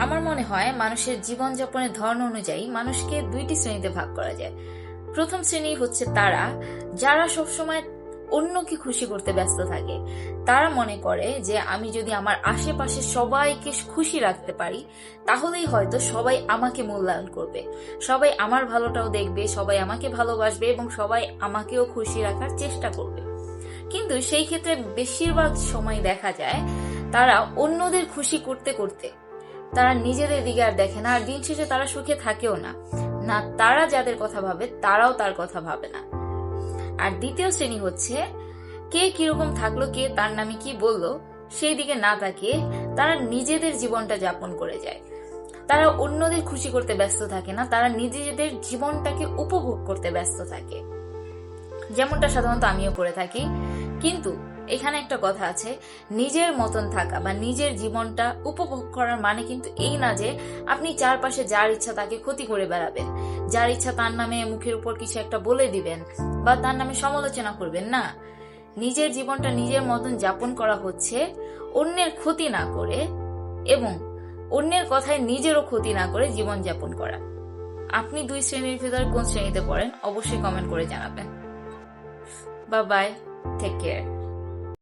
আমার মনে হয় মানুষের জীবনযাপনের ধরন অনুযায়ী মানুষকে দুইটি শ্রেণীতে ভাগ করা যায়। প্রথম শ্রেণী হচ্ছে তারা যারা সবসময় অন্যকে খুশি করতে ব্যস্ত থাকে। তারা মনে করে যে আমি যদি আমার আশেপাশে সবাইকে খুশি রাখতে পারি তাহলেই হয়তো সবাই আমাকে মূল্যায়ন করবে, সবাই আমার ভালোটাও দেখবে, সবাই আমাকে ভালোবাসবে এবং সবাই আমাকেও খুশি রাখার চেষ্টা করবে। কিন্তু সেই ক্ষেত্রে বেশিরভাগ সময় দেখা যায় তারা অন্যদের খুশি করতে করতে তারা নিজেদের দিকে আর দেখে না, আর দিন শেষে তারা সুখে থাকেও না। না তারা যাদের কথা ভাবে তারাও তার কথা ভাবে না। আর দ্বিতীয় শ্রেণী হচ্ছে কে কিরকম থাকলো, কে তার নামে কি বললো সেই দিকে না তাকিয়ে তারা নিজেদের জীবনটা যাপন করে যায়। তারা অন্যদের খুশি করতে ব্যস্ত থাকে না, তারা নিজেদের জীবনটাকে উপভোগ করতে ব্যস্ত থাকে, যেমনটা সাধারণত আমিও করে থাকি। কিন্তু এখানে একটা কথা আছে, নিজের মতন থাকা বা নিজের জীবনটা উপভোগ করার মানে কিন্তু এই না যে আপনি চারপাশে যার ইচ্ছা তাকে ক্ষতি করে বেড়াবেন, যার ইচ্ছা তার নামে মুখের উপর কিছু একটা বলে দিবেন বা তার নামে সমালোচনা করবেন। না, নিজের জীবনটা নিজের মতন যাপন করা হচ্ছে অন্যের ক্ষতি না করে এবং অন্যের কথায় নিজেরও ক্ষতি না করে জীবন যাপন করা। আপনি দুই শ্রেণীর ভিতরে কোন শ্রেণীতে পড়েন অবশ্যই কমেন্ট করে জানাবেন। Bye bye, take care.